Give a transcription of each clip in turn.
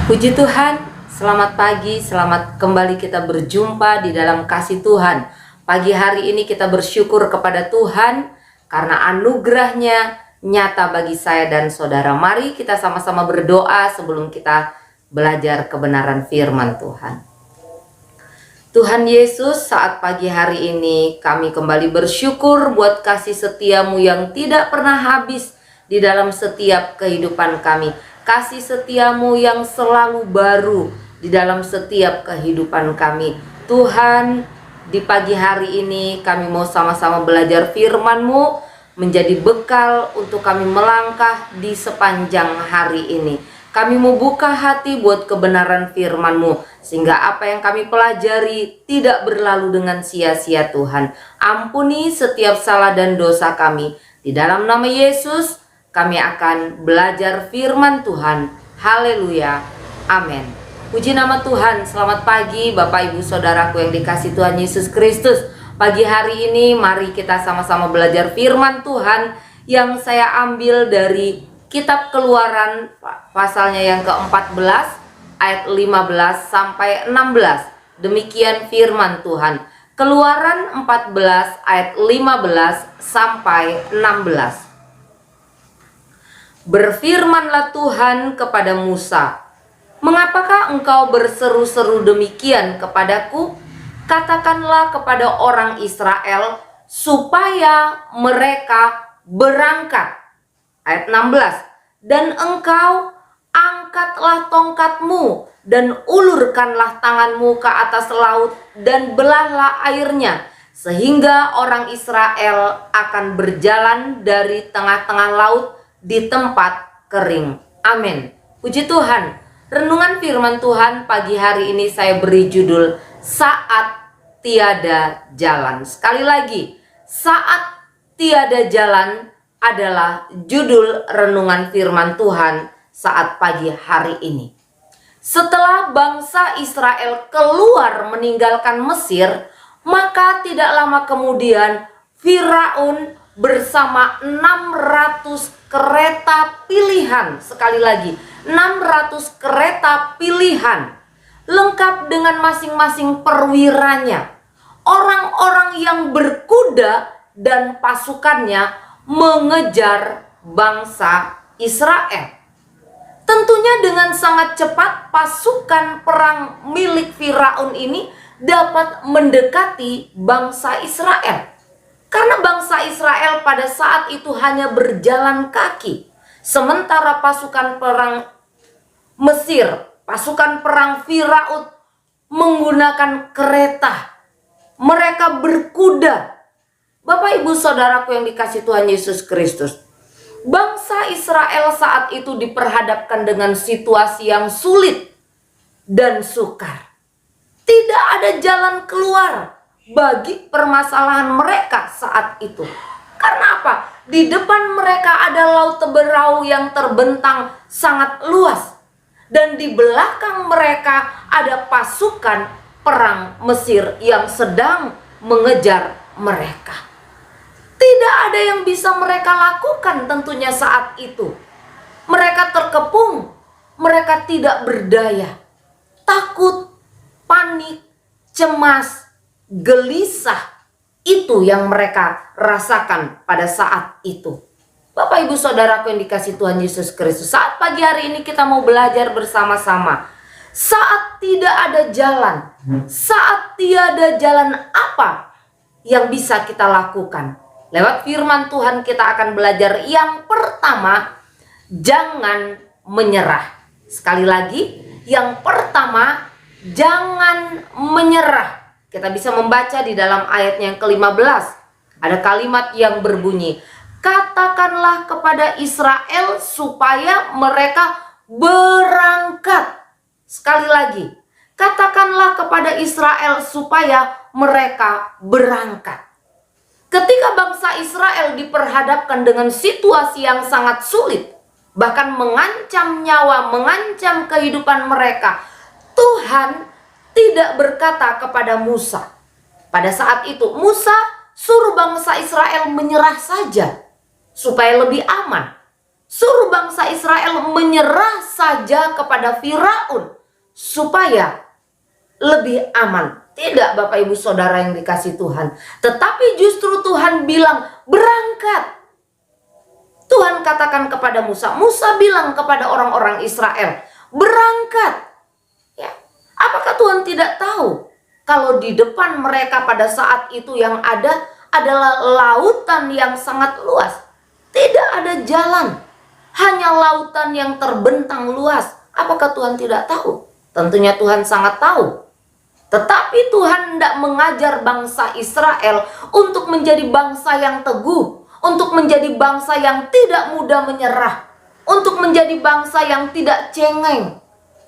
Puji Tuhan, selamat pagi, selamat kembali kita berjumpa di dalam kasih Tuhan. Pagi hari ini kita bersyukur kepada Tuhan karena anugerahnya nyata bagi saya dan saudara. Mari kita sama-sama berdoa sebelum kita belajar kebenaran firman Tuhan. Tuhan Yesus, saat pagi hari ini kami kembali bersyukur buat kasih setiamu yang tidak pernah habis di dalam setiap kehidupan kami. Kasih setiamu yang selalu baru di dalam setiap kehidupan kami. Tuhan, di pagi hari ini kami mau sama-sama belajar firman-Mu menjadi bekal untuk kami melangkah di sepanjang hari ini. Kami mau buka hati buat kebenaran firman-Mu sehingga apa yang kami pelajari tidak berlalu dengan sia-sia. Tuhan, ampuni setiap salah dan dosa kami. Di dalam nama Yesus kami akan belajar firman Tuhan. Haleluya. Amin. Puji nama Tuhan. Selamat pagi Bapak Ibu Saudaraku yang dikasihi Tuhan Yesus Kristus. Pagi hari ini mari kita sama-sama belajar firman Tuhan yang saya ambil dari kitab Keluaran pasalnya yang ke-14 ayat 15 sampai 16. Demikian firman Tuhan. Keluaran 14 ayat 15 sampai 16. Berfirmanlah Tuhan kepada Musa, "Mengapakah engkau berseru-seru demikian kepadaku? Katakanlah kepada orang Israel supaya mereka berangkat." Ayat 16. "Dan engkau angkatlah tongkatmu dan ulurkanlah tanganmu ke atas laut dan belahlah airnya, sehingga orang Israel akan berjalan dari tengah-tengah laut di tempat kering." Amin. Puji Tuhan. Renungan firman Tuhan pagi hari ini saya beri judul Saat Tiada Jalan. Sekali lagi, Saat Tiada Jalan adalah judul renungan firman Tuhan saat pagi hari ini. Setelah bangsa Israel keluar meninggalkan Mesir, maka tidak lama kemudian Firaun bersama 600 kereta pilihan, sekali lagi 600 kereta pilihan, lengkap dengan masing-masing perwiranya, orang-orang yang berkuda dan pasukannya mengejar bangsa Israel. Tentunya dengan sangat cepat pasukan perang milik Firaun ini dapat mendekati bangsa Israel. Karena bangsa Israel pada saat itu hanya berjalan kaki, sementara pasukan perang Mesir, pasukan perang Firaun menggunakan kereta. Mereka berkuda. Bapak Ibu Saudaraku yang dikasihi Tuhan Yesus Kristus, bangsa Israel saat itu diperhadapkan dengan situasi yang sulit dan sukar. Tidak ada jalan keluar bagi permasalahan mereka saat itu. Karena apa? Di depan mereka ada laut Teberau yang terbentang sangat luas, dan di belakang mereka ada pasukan perang Mesir yang sedang mengejar mereka. Tidak ada yang bisa mereka lakukan tentunya saat itu. Mereka terkepung, mereka tidak berdaya, takut, panik, cemas, gelisah. Itu yang mereka rasakan pada saat itu. Bapak Ibu Saudaraku yang dikasihi Tuhan Yesus Kristus, saat pagi hari ini kita mau belajar bersama-sama. Saat tidak ada jalan, saat tiada jalan, apa yang bisa kita lakukan? Lewat firman Tuhan kita akan belajar yang pertama, jangan menyerah. Sekali lagi, yang pertama, jangan menyerah. Kita bisa membaca di dalam ayat yang ke-15. Ada kalimat yang berbunyi, "Katakanlah kepada Israel supaya mereka berangkat." Sekali lagi, katakanlah kepada Israel supaya mereka berangkat. Ketika bangsa Israel diperhadapkan dengan situasi yang sangat sulit, bahkan mengancam nyawa, mengancam kehidupan mereka, Tuhan tidak berkata kepada Musa. Pada saat itu Musa suruh bangsa Israel menyerah saja supaya lebih aman. Suruh bangsa Israel menyerah saja kepada Firaun supaya lebih aman. Tidak, Bapak Ibu Saudara yang dikasih Tuhan. Tetapi justru Tuhan bilang, berangkat. Tuhan katakan kepada Musa, Musa bilang kepada orang-orang Israel, berangkat. Ya. Apakah Tuhan tidak tahu kalau di depan mereka pada saat itu yang ada adalah lautan yang sangat luas? Tidak ada jalan, hanya lautan yang terbentang luas. Apakah Tuhan tidak tahu? Tentunya Tuhan sangat tahu. Tetapi Tuhan tidak mengajar bangsa Israel untuk menjadi bangsa yang teguh, untuk menjadi bangsa yang tidak mudah menyerah, untuk menjadi bangsa yang tidak cengeng,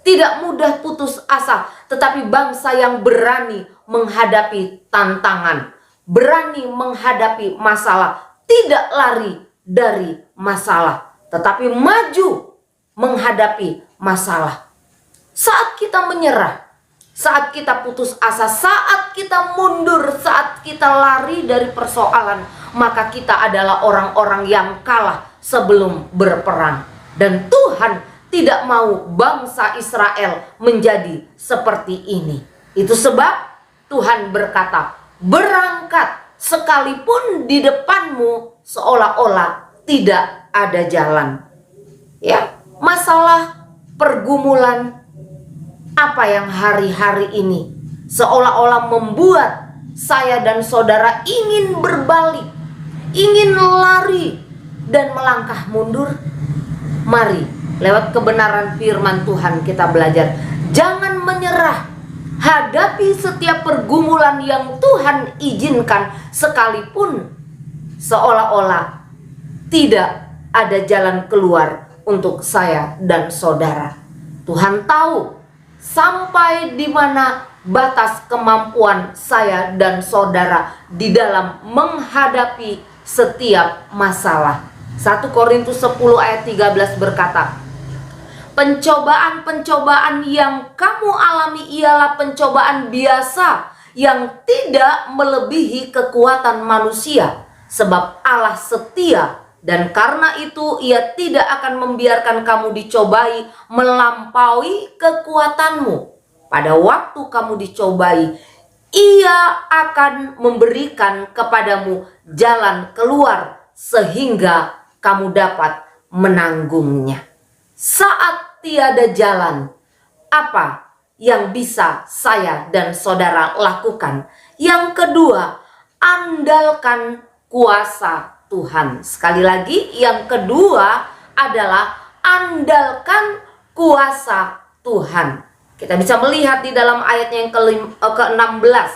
tidak mudah putus asa, tetapi bangsa yang berani menghadapi tantangan, berani menghadapi masalah, tidak lari dari masalah, tetapi maju menghadapi masalah. Saat kita menyerah, saat kita putus asa, saat kita mundur, saat kita lari dari persoalan, maka kita adalah orang-orang yang kalah sebelum berperang. Dan Tuhan tidak mau bangsa Israel menjadi seperti ini. Itu sebab Tuhan berkata, berangkat sekalipun di depanmu seolah-olah tidak ada jalan. Ya, masalah, pergumulan, apa yang hari-hari ini seolah-olah membuat saya dan saudara ingin berbalik, ingin lari dan melangkah mundur? Mari lewat kebenaran firman Tuhan kita belajar. Jangan menyerah. Hadapi setiap pergumulan yang Tuhan izinkan, sekalipun seolah-olah tidak ada jalan keluar untuk saya dan saudara. Tuhan tahu sampai di mana batas kemampuan saya dan saudara di dalam menghadapi setiap masalah. 1 Korintus 10 ayat 13 berkata, pencobaan-pencobaan yang kamu alami ialah pencobaan biasa yang tidak melebihi kekuatan manusia, sebab Allah setia. Dan karena itu ia tidak akan membiarkan kamu dicobai melampaui kekuatanmu. Pada waktu kamu dicobai, ia akan memberikan kepadamu jalan keluar sehingga kamu dapat menanggungnya. Saat tiada jalan, apa yang bisa saya dan saudara lakukan? Yang kedua, andalkan kuasa Tuhan. Sekali lagi, yang kedua adalah andalkan kuasa Tuhan. Kita bisa melihat di dalam ayatnya yang ke-16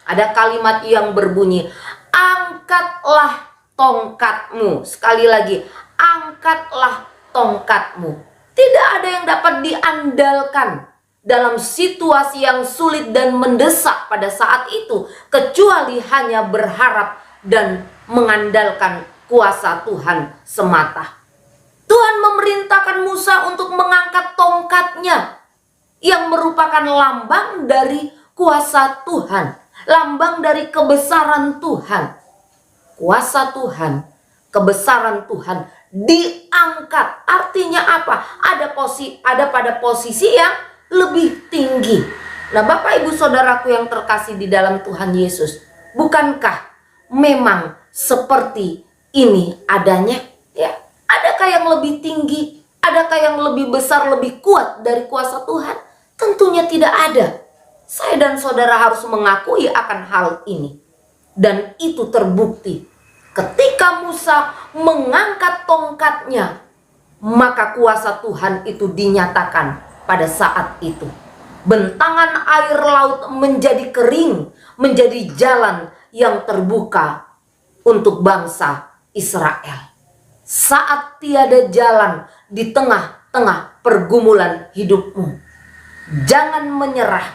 ada kalimat yang berbunyi, angkatlah tongkatmu. Sekali lagi, angkatlah tongkatmu. Tidak ada yang dapat diandalkan dalam situasi yang sulit dan mendesak pada saat itu, kecuali hanya berharap dan mengandalkan kuasa Tuhan semata. Tuhan memerintahkan Musa untuk mengangkat tongkatnya yang merupakan lambang dari kuasa Tuhan, lambang dari kebesaran Tuhan. Kuasa Tuhan, kebesaran Tuhan diangkat. Artinya apa? Ada pada posisi yang lebih tinggi. Nah, Bapak Ibu Saudaraku yang terkasih di dalam Tuhan Yesus, bukankah memang seperti ini adanya? Ya, adakah yang lebih tinggi? Adakah yang lebih besar, lebih kuat dari kuasa Tuhan? Tentunya tidak ada. Saya dan saudara harus mengakui akan hal ini. Dan itu terbukti ketika Musa mengangkat tongkatnya, maka kuasa Tuhan itu dinyatakan pada saat itu. Bentangan air laut menjadi kering, menjadi jalan yang terbuka untuk bangsa Israel. Saat tiada jalan di tengah-tengah pergumulan hidupmu, jangan menyerah,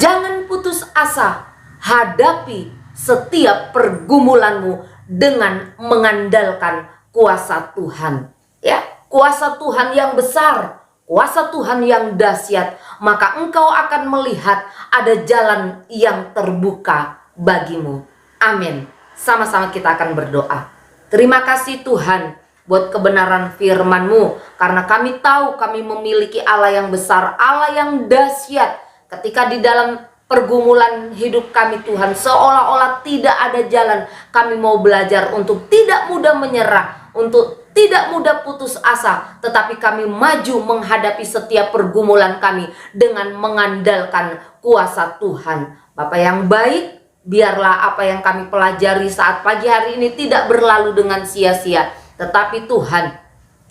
jangan putus asa. Hadapi setiap pergumulanmu dengan mengandalkan kuasa Tuhan. Ya, kuasa Tuhan yang besar, kuasa Tuhan yang dahsyat, maka engkau akan melihat ada jalan yang terbuka bagimu. Amin. Sama-sama kita akan berdoa. Terima kasih Tuhan, buat kebenaran firman-Mu, karena kami tahu kami memiliki Allah yang besar, Allah yang dahsyat. Ketika di dalam pergumulan hidup kami Tuhan, seolah-olah tidak ada jalan, kami mau belajar untuk tidak mudah menyerah, untuk tidak mudah putus asa, tetapi kami maju menghadapi setiap pergumulan kami dengan mengandalkan kuasa Tuhan. Bapa yang baik, biarlah apa yang kami pelajari saat pagi hari ini tidak berlalu dengan sia-sia, tetapi Tuhan,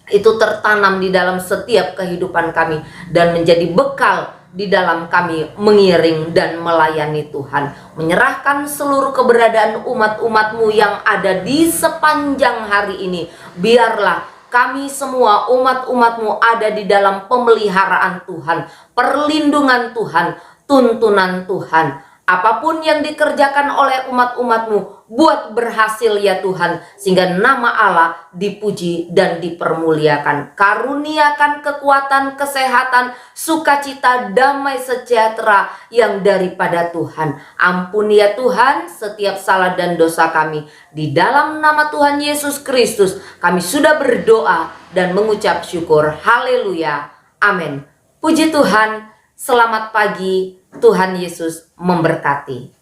itu tertanam di dalam setiap kehidupan kami dan menjadi bekal di dalam kami mengiring dan melayani Tuhan. Menyerahkan seluruh keberadaan umat-umat-Mu yang ada di sepanjang hari ini. Biarlah kami semua umat-umat-Mu ada di dalam pemeliharaan Tuhan, perlindungan Tuhan, tuntunan Tuhan. Apapun yang dikerjakan oleh umat-umat-Mu, buat berhasil ya Tuhan, sehingga nama Allah dipuji dan dipermuliakan. Karuniakan kekuatan, kesehatan, sukacita, damai sejahtera yang daripada Tuhan. Ampuni ya Tuhan setiap salah dan dosa kami. Di dalam nama Tuhan Yesus Kristus kami sudah berdoa dan mengucap syukur. Haleluya. Amin. Puji Tuhan. Selamat pagi. Tuhan Yesus memberkati.